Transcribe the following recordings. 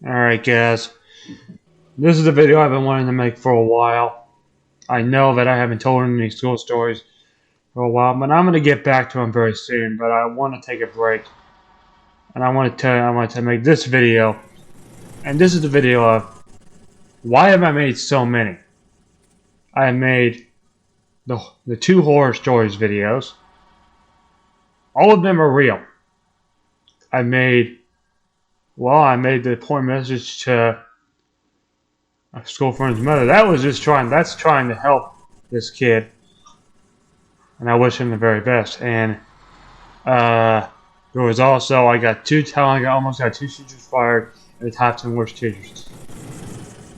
Alright guys, this is a video I've been wanting to make for a while. I know that I haven't told any school stories for a while, but I'm going to get back to them very soon. But I want to take a break, and I want to make this video, and this is the video of why have I made so many. I have made the 2 horror stories videos. All of them are real. I made the important message to a school friend's mother. That's trying to help this kid, and I wish him the very best. And there was also I almost got 2 teachers fired and the top 10 worst teachers.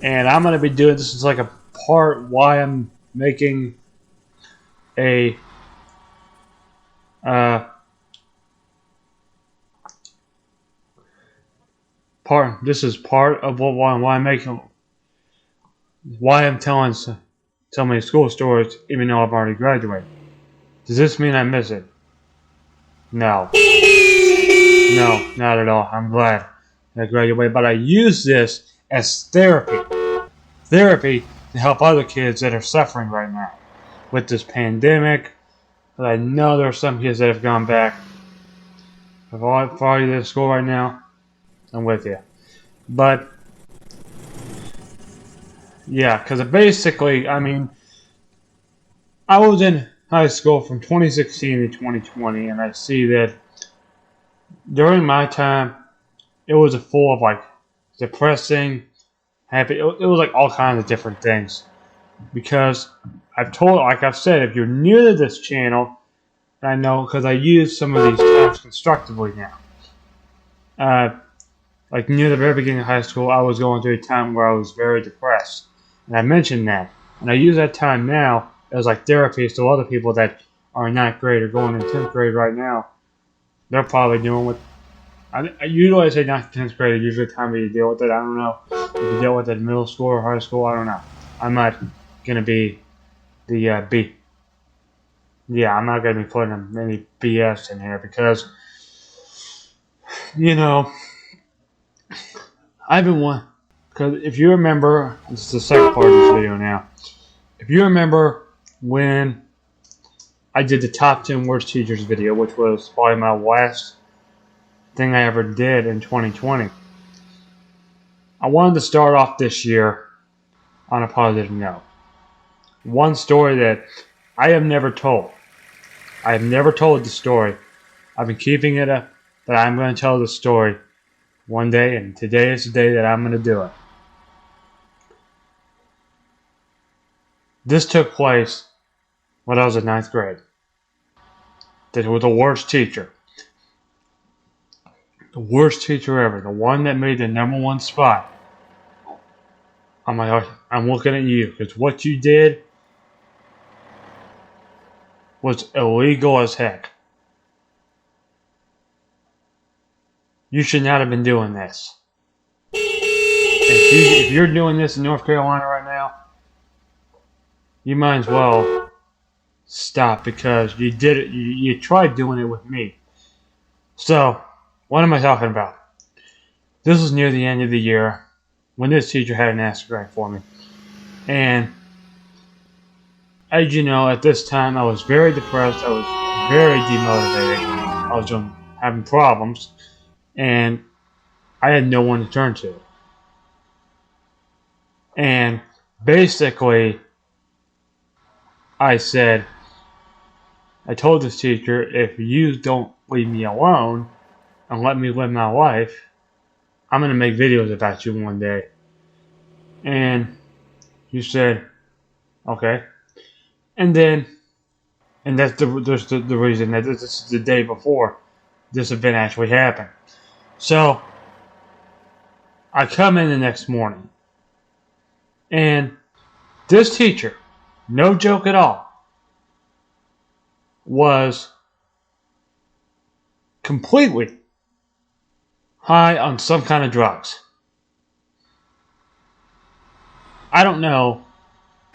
And I'm gonna be doing this as like a part why I'm making a part. This is part of why I'm making. Why I'm telling so many school stories, even though I've already graduated. Does this mean I miss it? No. No, not at all. I'm glad I graduated, but I use this as therapy. Therapy to help other kids that are suffering right now with this pandemic. But I know there are some kids that have gone back. If I'm already at school right now, I'm with you. But yeah, because basically, I mean, I was in high school from 2016 to 2020, and I see that during my time, it was full of like depressing, happy. It was like all kinds of different things. Because like I've said, if you're new to this channel, I know because I use some of these terms constructively now. Like near the very beginning of high school, I was going through a time where I was very depressed. And I mentioned that. And I use that time now as like therapy to other people that are in 9th grade or going in 10th grade right now. They're probably doing what... usually I say 9th 10th grade is usually the time that you deal with it. I don't know if you deal with it in middle school or high school. I don't know. I'm not going to be the B. Yeah, I'm not going to be putting any BS in here because, you know, I've been one... Because if you remember, this is the second part of this video now. If you remember when I did the top 10 worst teachers video, which was probably my last thing I ever did in 2020. I wanted to start off this year on a positive note. One story that I have never told. I have never told the story. I've been keeping it up, but I'm going to tell the story one day, and today is the day that I'm going to do it. This took place when I was in 9th grade. This was the worst teacher. The worst teacher ever. The one that made the #1 spot. I'm like, I'm looking at you because what you did was illegal as heck. You should not have been doing this. If you're doing this in North Carolina right now, you might as well stop because you did it. You tried doing it with me. So, what am I talking about? This was near the end of the year when this teacher had an Instagram for me. And as you know, at this time I was very depressed. I was very demotivated. I was having problems. And I had no one to turn to. And basically, I told this teacher, if you don't leave me alone and let me live my life, I'm going to make videos about you one day. And you said, okay. And that's the reason that this is the day before this event actually happened. So, I come in the next morning. And this teacher, no joke at all, was completely high on some kind of drugs. I don't know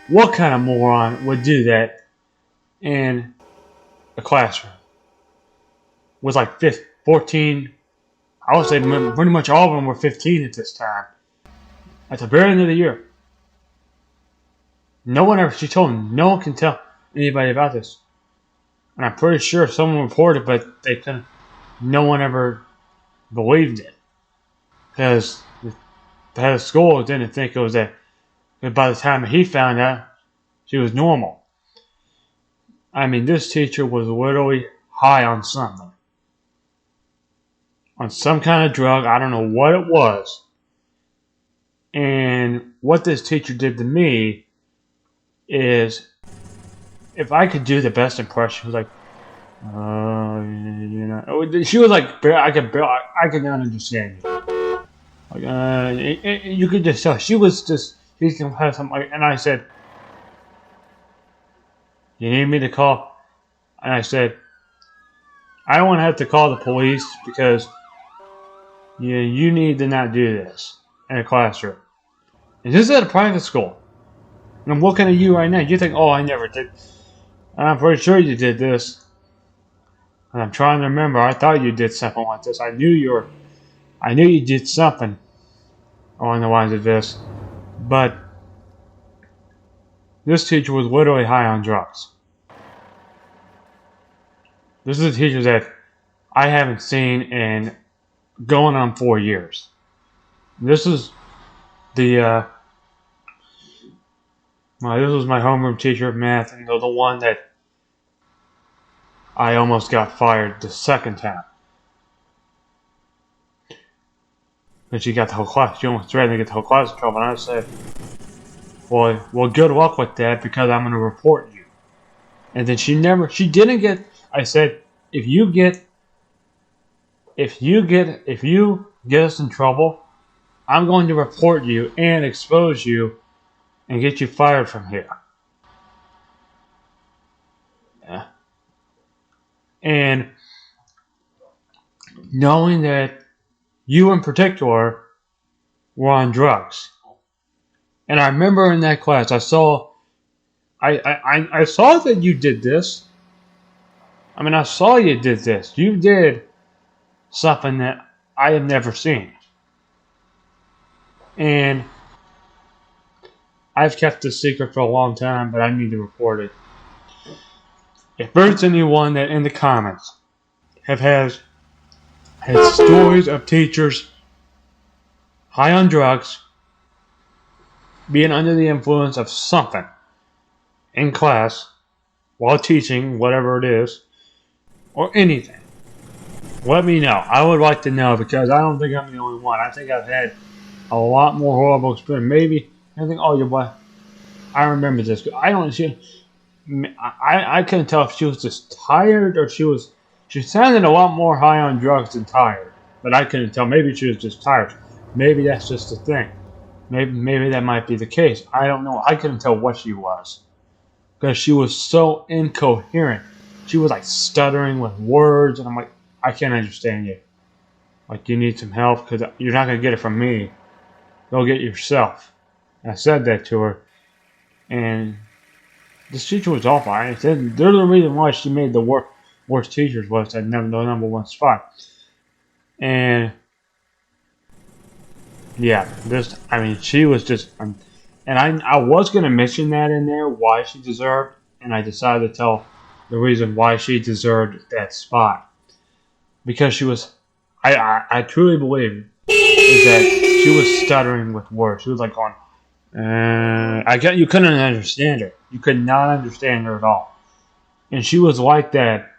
what kind of moron would do that in a classroom with like 14 I would say pretty much all of them were 15 at this time. At the very end of the year. No one ever, she told me, no one can tell anybody about this. And I'm pretty sure someone reported, but they couldn't, no one ever believed it. Because the head of school didn't think it was that. But by the time he found out, she was normal. I mean, this teacher was literally high on something. On some kind of drug, I don't know what it was. And what this teacher did to me is, if I could do the best impression, she was like, you know, she was like, I could not understand you. Like, you could just tell she was just, she's gonna have something like, and I said, you need me to call? And I said, I don't want to have to call the police because you need to not do this in a classroom. And this is at a private school. And I'm looking at you right now. You think, oh, I never did. And I'm pretty sure you did this. And I'm trying to remember. I thought you did something like this. I knew you did something along the lines of this. But this teacher was literally high on drugs. This is a teacher that I haven't seen in going on 4 years. This is this was my homeroom teacher of math, and the one that I almost got fired the second time. And she got the whole class. She almost threatened to get the whole class in trouble. And I said, well, good luck with that because I'm going to report you. And then she didn't get. I said, if you get us in trouble, I'm going to report you and expose you and get you fired from here. Yeah. And knowing that you in particular were on drugs. And I remember in that class I saw that you did this. I mean, I saw you did this. You did something that I have never seen. And I've kept this secret for a long time, but I need to report it. If there's anyone that in the comments has stories of teachers high on drugs, being under the influence of something in class, while teaching, whatever it is, or anything, let me know. I would like to know because I don't think I'm the only one. I think I've had a lot more horrible experience. Maybe I think, oh, I remember this. I couldn't tell if she was just tired or she sounded a lot more high on drugs than tired. But I couldn't tell. Maybe she was just tired. Maybe that's just the thing. Maybe that might be the case. I don't know. I couldn't tell what she was. Because she was so incoherent. She was like stuttering with words. And I'm like, I can't understand you. Like, you need some help because you're not going to get it from me. Go get it yourself. And I said that to her. And this teacher was awful. I said, they're the reason why she made the worst teachers list at the number one spot. And yeah, she was just, and I was going to mention that in there, why she deserved, and I decided to tell the reason why she deserved that spot. Because she was, I truly believe, is that she was stuttering with words. She was like going, you couldn't understand her. You could not understand her at all. And she was like that.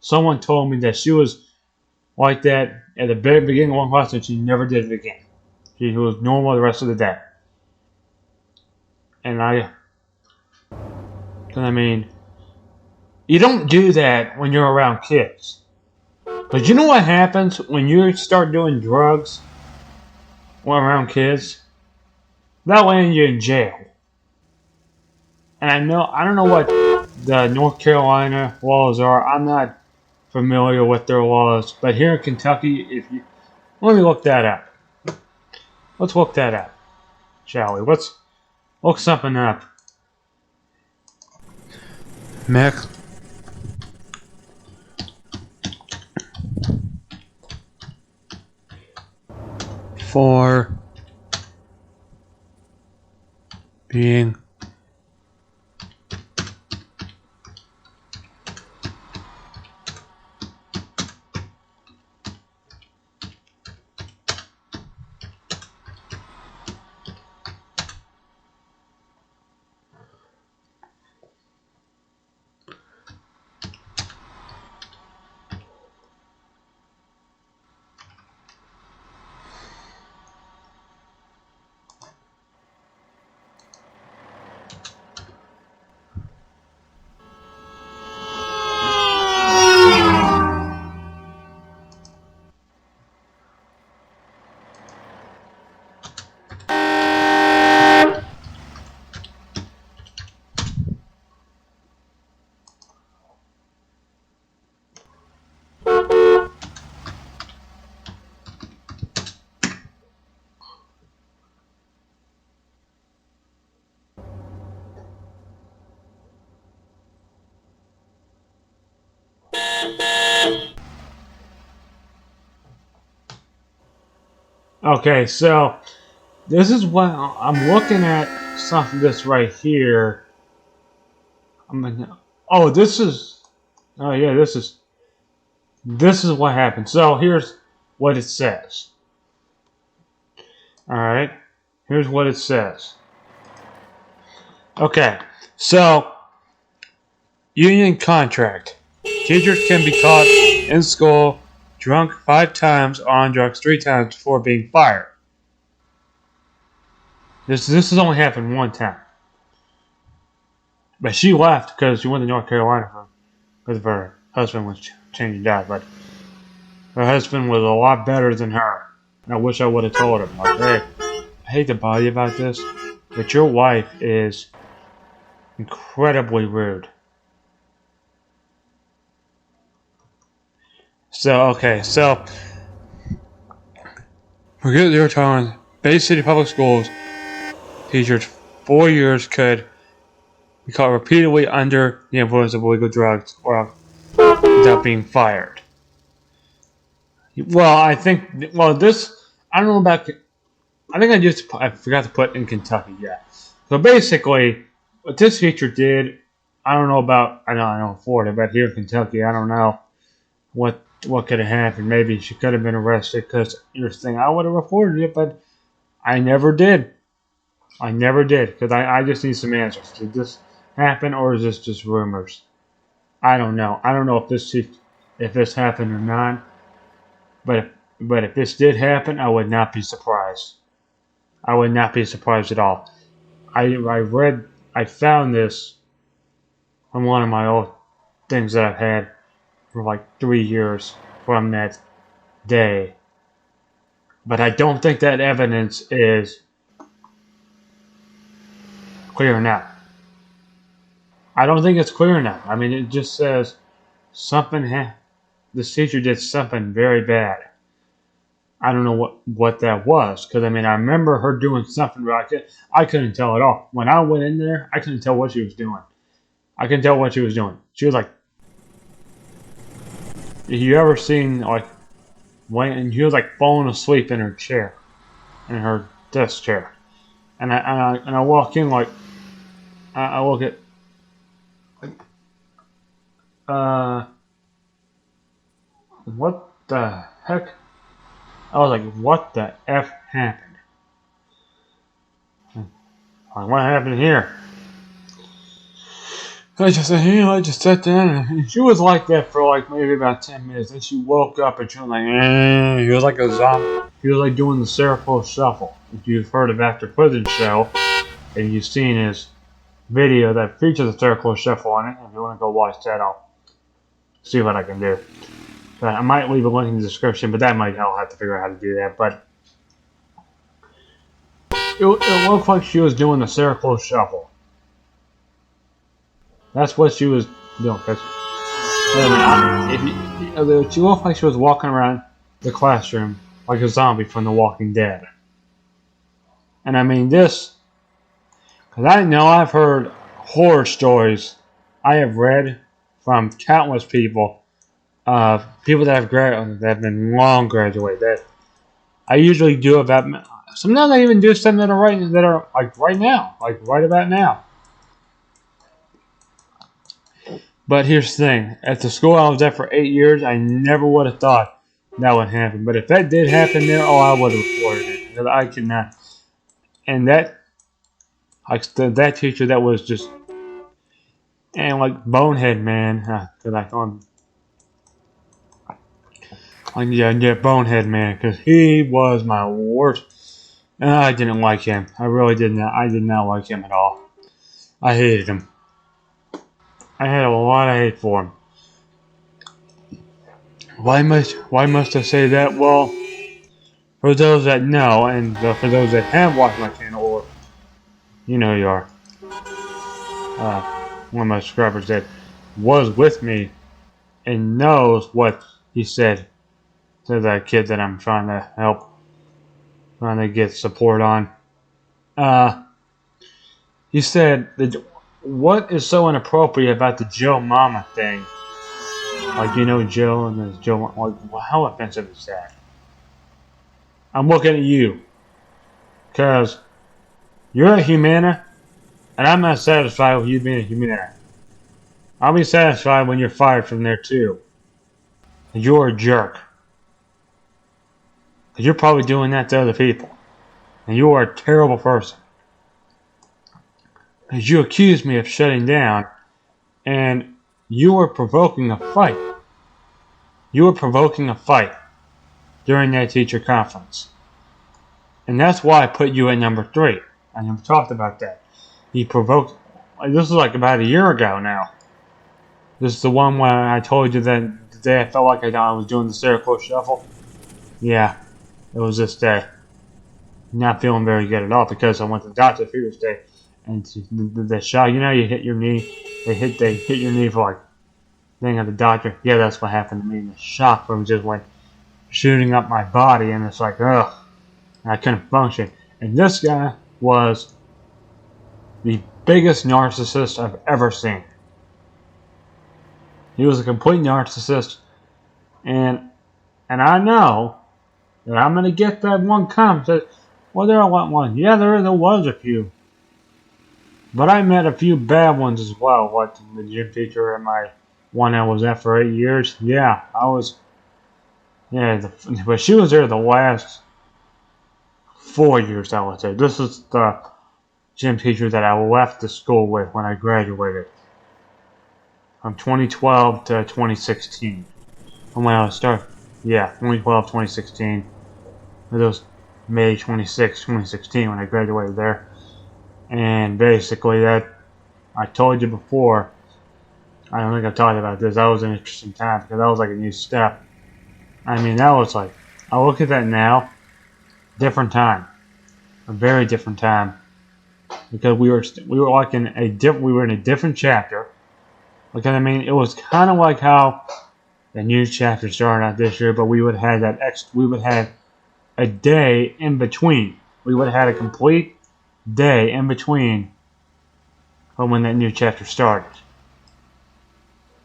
Someone told me that she was like that at the very beginning of one class and she never did it again. She was normal the rest of the day. And you don't do that when you're around kids. But you know what happens when you start doing drugs when around kids? That land you in jail. And I don't know what the North Carolina laws are. I'm not familiar with their laws. But here in Kentucky, let me look that up. Let's look that up, shall we? Let's look something up. Next. for being okay. So this is what I'm looking at. Something this right here. I'm gonna. Oh, this is. Oh yeah, this is what happened. So here's what it says. All right. Here's what it says. Okay. So union contract. Teachers can be caught in school drunk 5 times, on drugs 3 times before being fired. This has only happened 1 time. But she left because she went to North Carolina because her husband was changing died. But her husband was a lot better than her. And I wish I would have told him, like, hey, I hate to bother you about this, but your wife is incredibly rude. So, okay, so forget your time. Bay City Public Schools teachers 4 years could be caught repeatedly under the influence of illegal drugs or without being fired. Well, I think, this, I don't know about, I think I forgot to put in Kentucky, yeah. So basically, what this teacher did, I don't know about, I know Florida, but here in Kentucky, I don't know what could have happened. Maybe she could have been arrested because you're saying I would have reported it, but I never did. I never did because I just need some answers. Did this happen or is this just rumors? I don't know. I don't know if this happened or not. But if this did happen, I would not be surprised. I would not be surprised at all. I found this on one of my old things that I've had for like 3 years from that day. But I don't think that evidence is clear enough. I don't think it's clear enough. I mean, it just says this teacher did something very bad. I don't know what that was, because I mean, I remember her doing something right. I couldn't tell at all. When I went in there, I couldn't tell what she was doing. I couldn't tell what she was doing. She was like, you ever seen like when she was like falling asleep in her chair, in her desk chair, and I walk in like I look at what the heck? I was like, what the F happened? Like, what happened here? I just sat down and she was like that for like maybe about 10 minutes. Then she woke up and she was like, He was like a zombie. He was like doing the Seroquel Shuffle. If you've heard of After Prison Show and you've seen his video that features the Seroquel Shuffle on it, if you want to go watch that, I'll see what I can do. But I might leave a link in the description, but I'll have to figure out how to do that. But it looked like she was doing the Seroquel Shuffle. That's what she was doing. She looked like she was walking around the classroom like a zombie from The Walking Dead. And I mean because I know I've heard horror stories. I have read from countless people, people that have been long graduated, I usually do about. Sometimes I even do some that are like right now, like right about now. But here's the thing: at the school I was at for 8 years, I never would have thought that would happen. But if that did happen there, oh, I would have reported it because I could not. And that teacher that was just and like bonehead man, cause I call him like yeah bonehead man, because he was my worst. And I didn't like him. I really did not. I did not like him at all. I hated him. I had a lot of hate for him. Why must I say that? Well, for those that know, and for those that have watched my channel, or you know you are, one of my subscribers that was with me and knows what he said to that kid that I'm trying to help, trying to get support on. He said that what is so inappropriate about the Joe Mama thing? Like, you know, Joe and there's Joe. Like, well, how offensive is that? I'm looking at you because you're a Humana, and I'm not satisfied with you being a Humana. I'll be satisfied when you're fired from there too. You're a jerk. Because you're probably doing that to other people. And you are a terrible person. Because you accused me of shutting down, and you were provoking a fight. You were provoking a fight during that teacher conference. And that's why I put you at number 3. I never talked about that. He provoked. This is like about a year ago now. This is the one where I told you that the day I felt like I was doing the circle shuffle. Yeah, it was this day. Not feeling very good at all because I went to the doctor the previous day, and the shot. You know, you hit your knee. They hit your knee for like thing at the doctor. Yeah, that's what happened to me. And the shock from just went shooting up my body, and it's like ugh, I couldn't function. And this guy was the biggest narcissist I've ever seen. He was a complete narcissist, and I know that I'm gonna get that one comment that, well, there are one. Yeah, there was a few, but I met a few bad ones as well. What the gym teacher at my one I was at for 8 years. Yeah, I was. Yeah, but she was there the last 4 years. I would say this is the gym teacher that I left the school with when I graduated from 2012 to 2016. From when I started, yeah, 2012, 2016. It was May 26, 2016 when I graduated there. And basically that, I told you before, I don't think I've talked about this, that was an interesting time because that was like a new step. I mean, that was like, I look at that now, different time. A very different time. Because we were like in a different chapter. Because I mean, it was kind of like how the new chapter started out this year, but we would have a day in between. We would have had a complete day in between from when that new chapter started.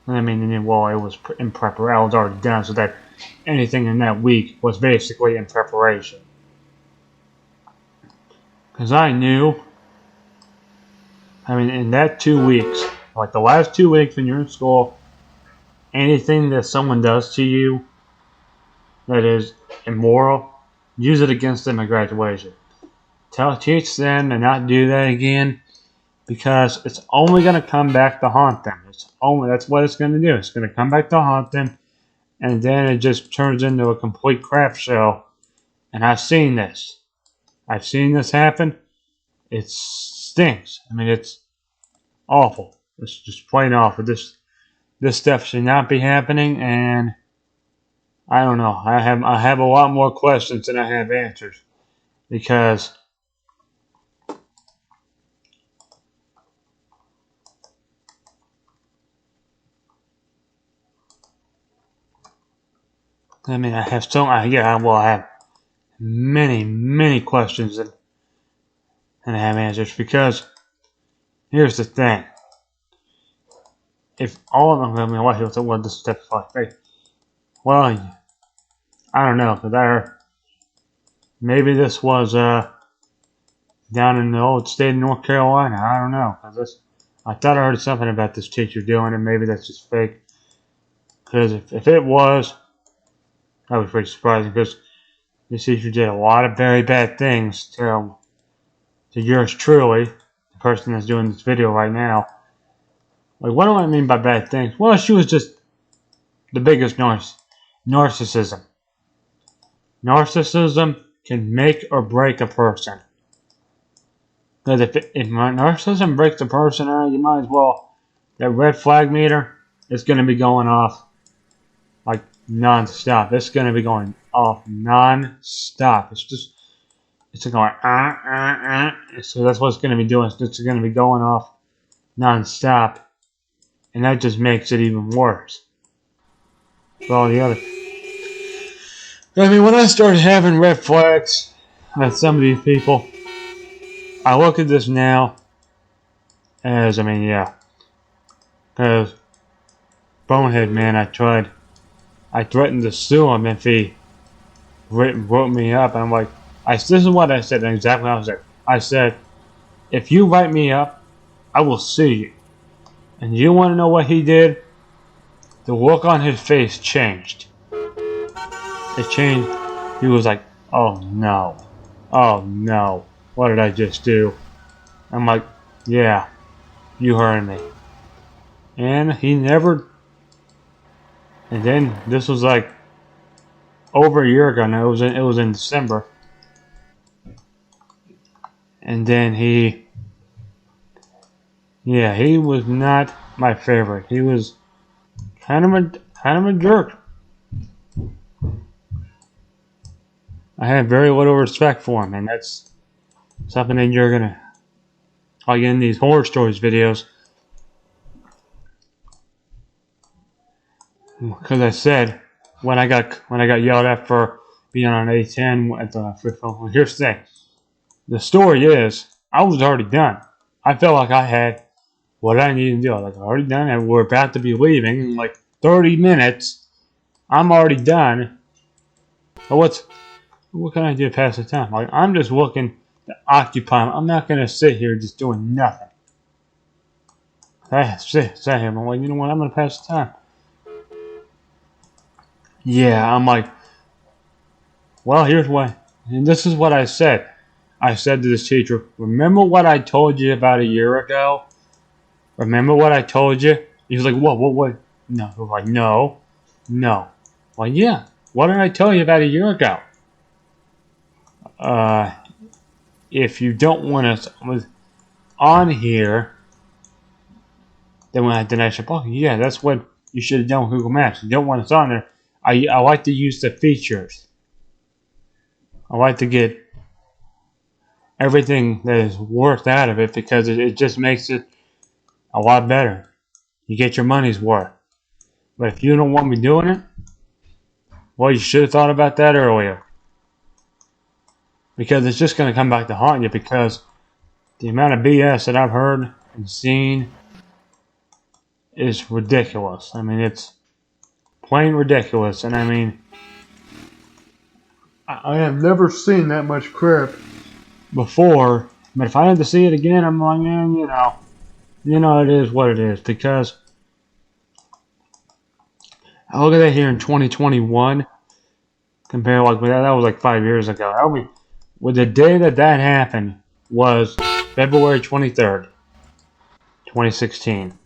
And I mean, well, it was in preparation. I was already done, so that anything in that week was basically in preparation. Because I knew, I mean, in that 2 weeks, like the last 2 weeks when you're in school, anything that someone does to you that is immoral, use it against them at graduation. Teach them to not do that again, because it's only going to come back to haunt them. That's what it's going to do. It's going to come back to haunt them, and then it just turns into a complete crap show. And I've seen this. I've seen this happen. It stinks. I mean, it's awful. It's just plain awful. This stuff should not be happening, and I don't know. I have a lot more questions than I have answers, because I mean, I have I have many questions and I have answers, because here's the thing. If all of them, I mean, what this stuff is like, well, I don't know, because maybe this was down in the old state of North Carolina. I don't know. I thought I heard something about this teacher doing it. Maybe that's just fake. Because if it was, that was pretty surprising. Because this teacher did a lot of very bad things to yours truly, the person that's doing this video right now. Like, what do I mean by bad things? Well, she was just the biggest narcissism. Narcissism can make or break a person. Because if my narcissism breaks a person, you might as well, that red flag meter is going to be going off like non-stop. It's going to be going off non-stop. It's going So that's what it's going to be doing. It's going to be going off non-stop. And that just makes it even worse. For all the other. I mean, when I started having red flags at some of these people, I look at this now as, I mean, yeah. Because, bonehead, man, I threatened to sue him if he wrote me up. And I'm like, this is what I said, and exactly what I said. I said, if you write me up, I will sue you. And you want to know what he did? The look on his face changed. It changed. He was like, oh no. Oh no. What did I just do? I'm like, yeah, you heard me. And he never. And then this was like over a year ago now. It was in December. And then he was not my favorite. He was kind of a jerk. I had very little respect for him, and that's something that you're gonna, like in these horror stories videos, because I said when I got yelled at for being on A10 at the flip phone. Here's the thing: the story is I was already done. I felt like I had what I needed to do. Like, I'm already done, and we're about to be leaving in like 30 minutes. I'm already done. So what can I do to pass the time? Like, I'm just looking to occupy. I'm not gonna sit here just doing nothing. I sit here. I'm like, you know what? I'm gonna pass the time. Yeah, I'm like, well, here's what, and this is what I said. I said to this teacher, remember what I told you about a year ago? Remember what I told you? He was like, what? No. I was like, no. Well, yeah. What did I tell you about a year ago? If you don't want us on here, then I should, oh, yeah, that's what you should have done with Google Maps. You don't want us on there. I like to use the features. I like to get everything that is worth out of it because it just makes it a lot better. You get your money's worth. But if you don't want me doing it, well, you should have thought about that earlier. Because it's just going to come back to haunt you, because the amount of BS that I've heard and seen is ridiculous. I mean, it's plain ridiculous. And I mean, I have never seen that much crap before. But if I had to see it again, I'm like, you know, it is what it is. Because I look at that here in 2021, compared like that was like 5 years ago. With the day that happened was February 23rd, 2016.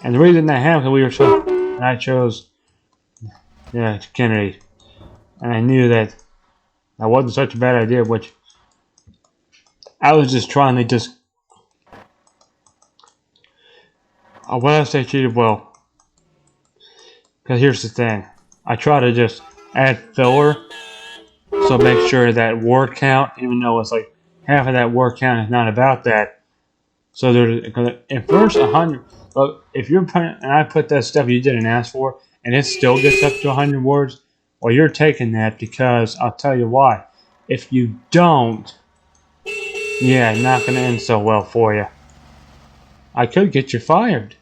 And the reason that happened, I chose Kennedy. And I knew that wasn't such a bad idea, which I was just trying to just, what I say cheated, well, because here's the thing. I try to just add filler, so make sure that word count, even though it's like half of that word count is not about that. So there's, at first 100, but if you're putting, and I put that stuff you didn't ask for, and it still gets up to 100 words, well, you're taking that, because I'll tell you why. If you don't, yeah, not going to end so well for you. I could get you fired.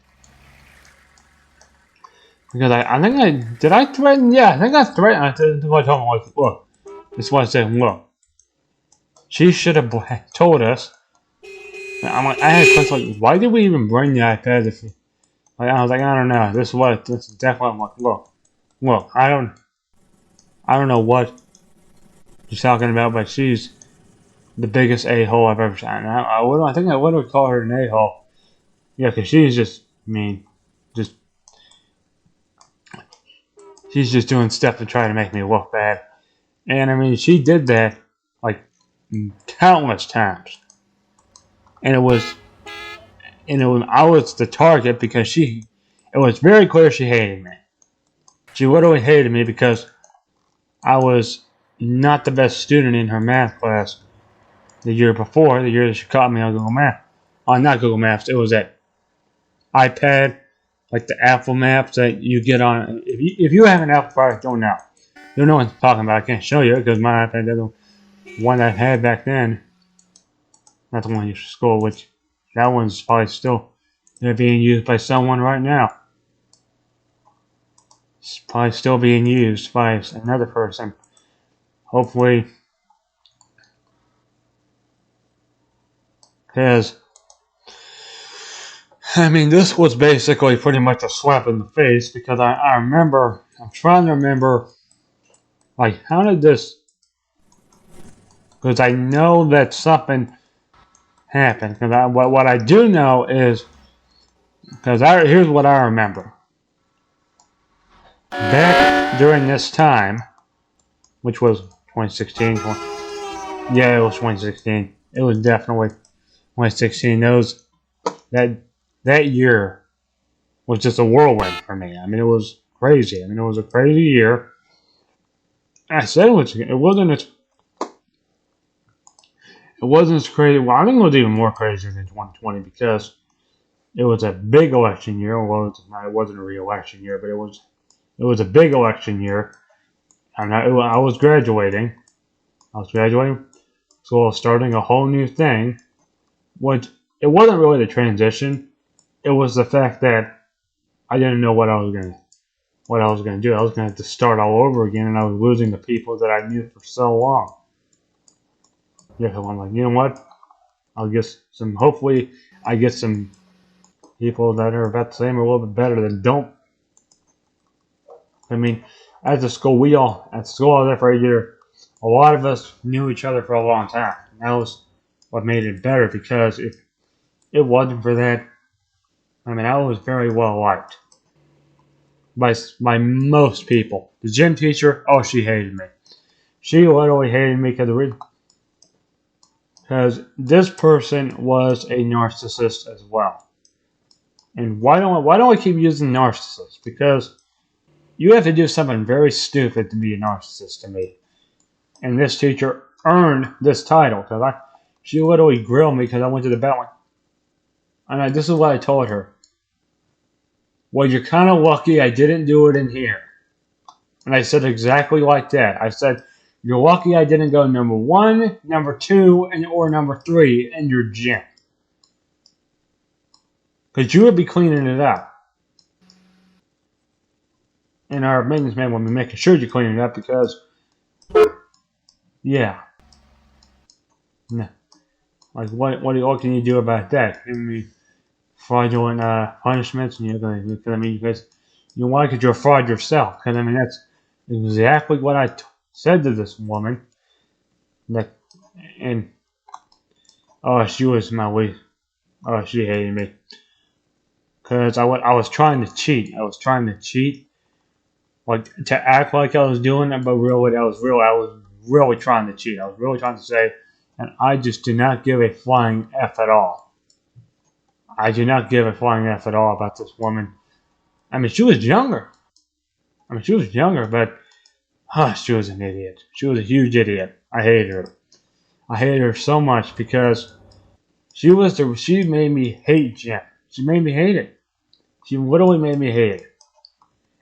Because I think did I threaten? Yeah, I think I threatened. I told him, like, look, this is what I said, look, She should have told us. I'm like, I had questions like, why did we even bring the iPad? If like, I was like, I don't know. This is definitely. I'm like, look, I don't know what she's talking about, but she's the biggest a-hole I've ever seen. I think I would call her an a-hole. Yeah, because she's just mean, just she's just doing stuff to try to make me look bad. And I mean, she did that like countless times, and I was the target because it was very clear she hated me. She literally hated me because I was not the best student in her math class the year before, the year that she caught me on Google Maps. On not Google Maps, it was that iPad, like the Apple Maps that you get on. If you have an Apple product, don't know. You know what I'm talking about. I can't show you because my iPad, the one I had back then, not the one you school, which that one's probably still being used by someone right now. It's probably still being used by another person. Hopefully, because I mean, this was basically pretty much a slap in the face because I'm trying to remember, like, how did this, because I know that something happened. Because what I do know is, here's what I remember. Back during this time, which was 2016, yeah, it was 2016. It was definitely 2016. That year was just a whirlwind for me. I mean, it was crazy. I mean, it was a crazy year. I said it wasn't as crazy. Well, I think it was even more crazy than 2020 because it was a big election year. Well, it wasn't a re-election year, but it was a big election year. And I was graduating. So I was starting a whole new thing. Which it wasn't really the transition. It was the fact that I didn't know what I was gonna do. I was gonna have to start all over again, and I was losing the people that I knew for so long. Yeah, so I'm like, you know what? I'll get some. Hopefully, I get some people that are about the same or a little bit better than don't. I mean, at the school I was there for a year. A lot of us knew each other for a long time. And that was what made it better because if it wasn't for that, I mean, I was very well liked by most people. The gym teacher, oh, she hated me. She literally hated me because this person was a narcissist as well. And why don't I keep using narcissist? Because you have to do something very stupid to be a narcissist to me. And this teacher earned this title because she literally grilled me because I went to the bathroom. And this is what I told her. Well, you're kind of lucky I didn't do it in here. And I said exactly like that. I said, you're lucky I didn't go number 1, number 2, or number 3 in your gym. Because you would be cleaning it up. And our maintenance man would be making sure you clean it up because, yeah. Like, what can you do about that? I mean, fraudulent punishments, and you guys, why could you fraud yourself? Because I mean, that's exactly what I said to this woman. And oh, she was my way. Oh, she hated me because I was trying to cheat. I was trying to cheat, like to act like I was doing it, but really, I was really trying to cheat. I was really trying to say, and I just do not give a flying f at all. I do not give a flying f at all about this woman. I mean, she was younger. But she was an idiot. She was a huge idiot. I hated her. I hated her so much because she made me hate gym. She made me hate it. She literally made me hate it.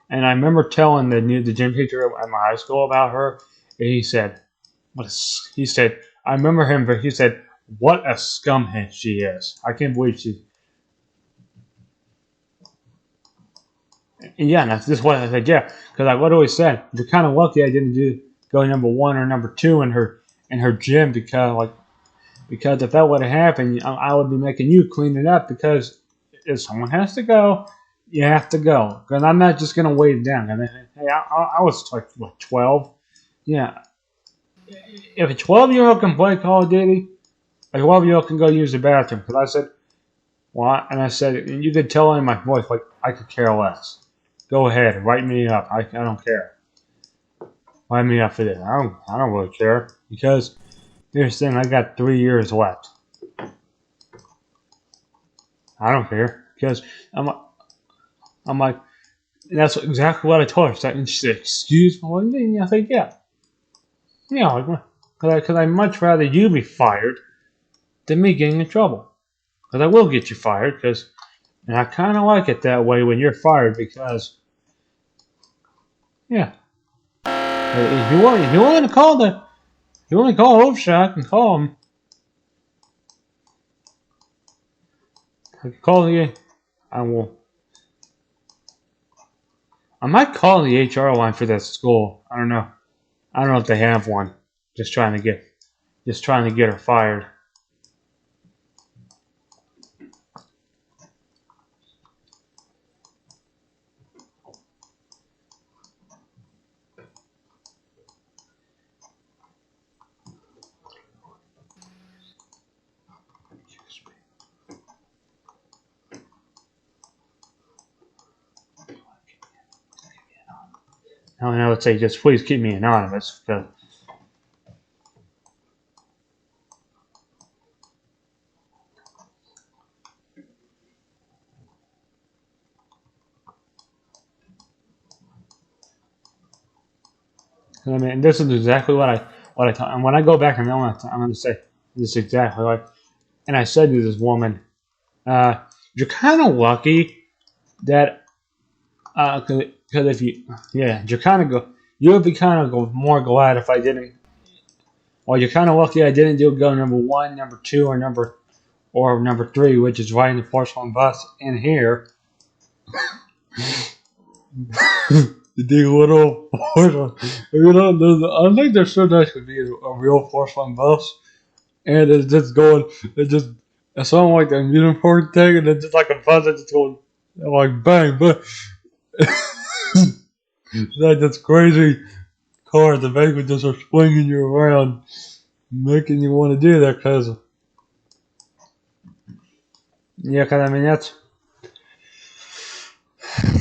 And I remember telling the gym teacher at my high school about her, and he said, I remember him, but he said, what a scumhead she is. I can't believe she. And yeah, that's just what I said. Yeah, because I literally said, you're kind of lucky I didn't go number 1 or number 2 in in her gym because if that would have happened, I would be making you clean it up because if someone has to go, you have to go. Because I'm not just gonna wait it down. Hey, I was like what 12? Yeah. If a 12-year-old can play Call of Duty, a 12-year-old can go use the bathroom. Because I said, well, and I said, and you could tell in my voice, like I could care less. Go ahead, write me up. I don't care. Write me up for this. I don't really care because here's the thing. I got 3 years left. I don't care because I'm like that's exactly what I told her. And she said, "Excuse me." I said, "Yeah, like because I'd much rather you be fired than me getting in trouble. Because I will get you fired. And I kind of like it that way when you're fired because yeah, if you want to call you want to call Overshot and call them. I can call you. I will. I might call the HR line for that school. I don't know. I don't know if they have one. Just trying to get her fired. I would say just please keep me anonymous because I mean this is exactly what I thought. And when I go back and I'm going to say this exactly like. And I said to this woman, "You're kind of lucky that because if you you would be kind of more glad if I didn't. Well, you're kind of lucky I didn't do go number one, number two, or number three, which is riding the porcelain bus in here." The little porcelain. I think there should actually be a real porcelain bus, and it's just going. It's something like a uniform thing, and it's just like a bus that's just going like bang, but it's like this crazy car that basically just are swinging you around, making you want to do that because I mean that's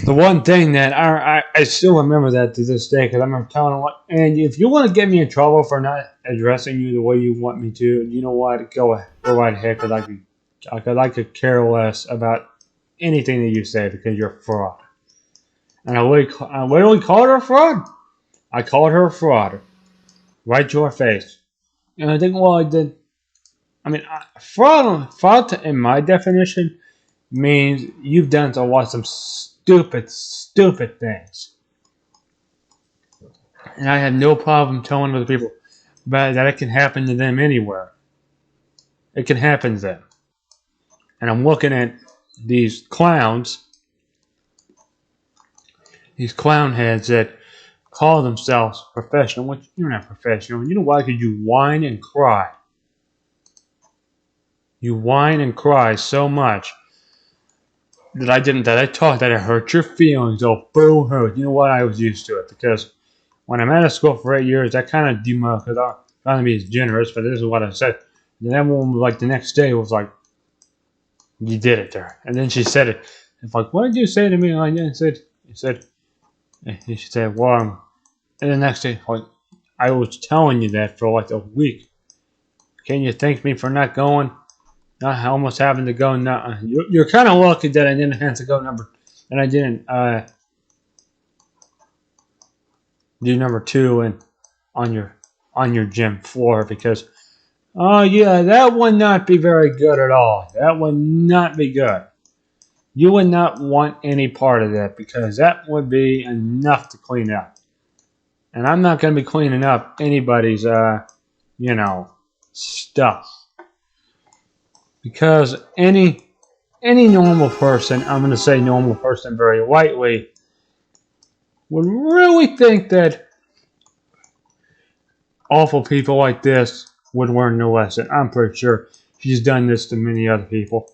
the one thing that I still remember that to this day because I remember telling him, and if you want to get me in trouble for not addressing you the way you want me to, you know what, go right ahead because I could care less about anything that you say because you're a fraud. And I literally called her a fraud. I called her a fraud right to her face. And I think, well, I did. I mean, fraud in my definition means you've done some stupid things. And I have no problem telling other people that it can happen to them anywhere. It can happen to them. And I'm looking at these clowns, these clown heads that call themselves professional, which you're not professional. You know why? Because you whine and cry. You whine and cry so much that I hurt your feelings. Oh, boo hurt. You know what? I was used to it because when I'm out of school for 8 years, I kind of demoted because I'm trying to be generous, but this is what I said. And then everyone, like, the next day was like, you did it there. And then she said it. It's like, what did you say to me? And I said, she said, well, and the next day, like, I was telling you that for like a week. Can you thank me for not going? Not almost having to go. Not, you're kind of lucky that I didn't have to go and I didn't do number two and on your gym floor because oh yeah, that would not be very good at all. That would not be good. You would not want any part of that because that would be enough to clean up. And I'm not going to be cleaning up anybody's stuff. Because any normal person, I'm going to say normal person very lightly, would really think that awful people like this would learn no lesson. I'm pretty sure she's done this to many other people.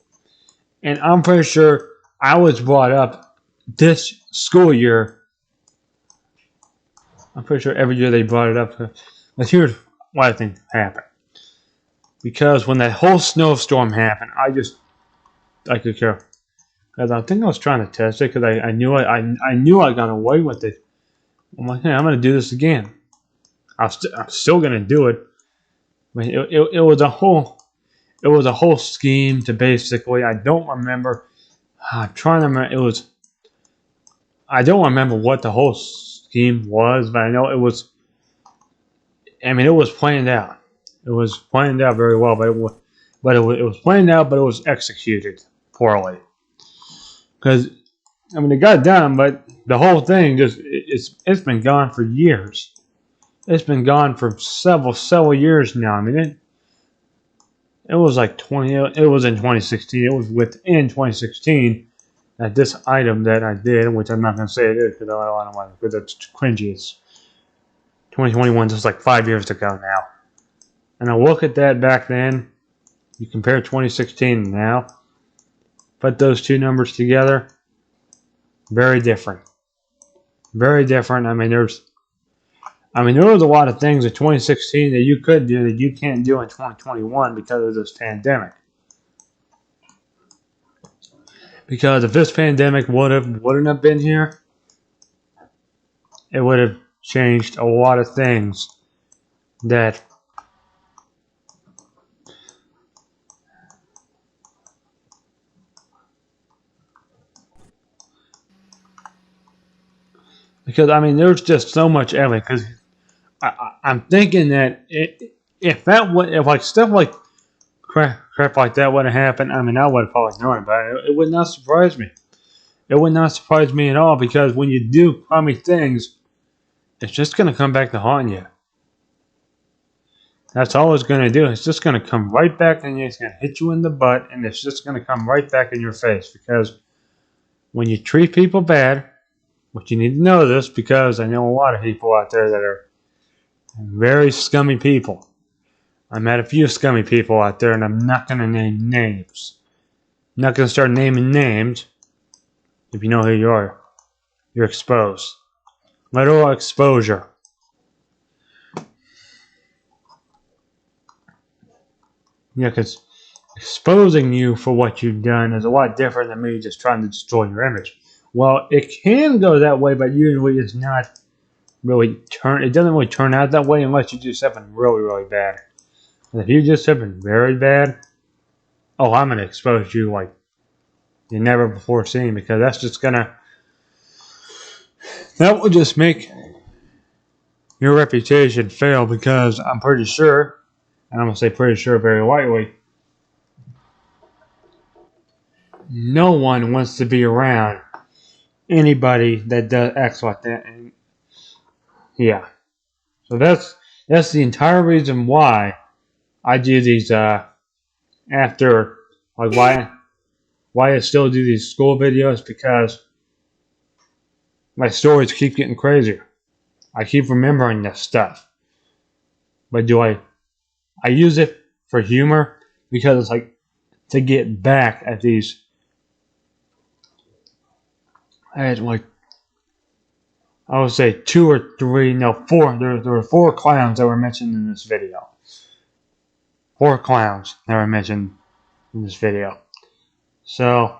And I'm pretty sure I was brought up this school year. I'm pretty sure every year they brought it up. But here's what I think happened. Because when that whole snowstorm happened, I could care. Because I think I was trying to test it because I knew I got away with it. I'm like, hey, I'm going to do this again. I'm still going to do it. I mean, it was a whole scheme to basically. I don't remember. I'm trying to remember. I don't remember what the whole scheme was, but I know it was. I mean, it was planned out. It was planned out very well, but it was planned out, but it was executed poorly. Because I mean, it got done, but the whole thing it's been gone for years. It's been gone for several years now. I mean, it was like 20. It was in 2016. It was within 2016 that this item that I did, which I'm not gonna say it is because I don't want to, because it's cringy. It's 2021, just like 5 years ago now. And I look at that back then. You compare 2016 and now. Put those two numbers together. Very different. Very different. I mean, there was a lot of things in 2016 that you could do that you can't do in 2021 because of this pandemic. Because if this pandemic wouldn't have been here, it would have changed a lot of things that because I mean there's just so much evidence. Because I'm thinking that if like stuff like crap like that would have happened, I mean I would have probably known about it. It would not surprise me. It would not surprise me at all because when you do crummy things, it's just going to come back to haunt you. That's all it's going to do. It's just going to come right back and it's going to hit you in the butt and it's just going to come right back in your face. Because when you treat people bad, which you need to know this because I know a lot of people out there that are very scummy people. I met a few scummy people out there and I'm not going to name names. I'm not going to start naming names. If you know who you are, you're exposed. Literal exposure. Yeah, because exposing you for what you've done is a lot different than me just trying to destroy your image. Well, it can go that way, but usually it's not really it doesn't really turn out that way unless you do something really, really bad. And if you do something very bad, oh, I'm going to expose you like you never before seen because that will just make your reputation fail because I'm pretty sure, and I'm going to say pretty sure very lightly, no one wants to be around anybody that acts like that. And yeah. So that's the entire reason why I do these after like why I still do these school videos because my stories keep getting crazier. I keep remembering this stuff. But I use it for humor because it's like to get back at these. I had like I would say 2 or 3, no 4. There were 4 clowns that were mentioned in this video. 4 clowns that were mentioned in this video. So,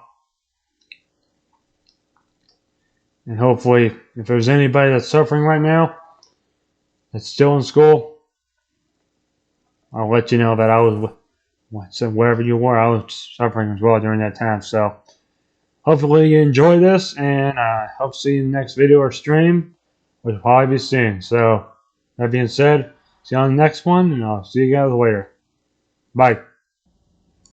and hopefully, if there's anybody that's suffering right now, that's still in school, I'll let you know that I was, wherever you were, I was suffering as well during that time. So, hopefully you enjoy this, and I hope to see you in the next video or stream, which will probably be soon. So, that being said, see you on the next one, and I'll see you guys later. Bye.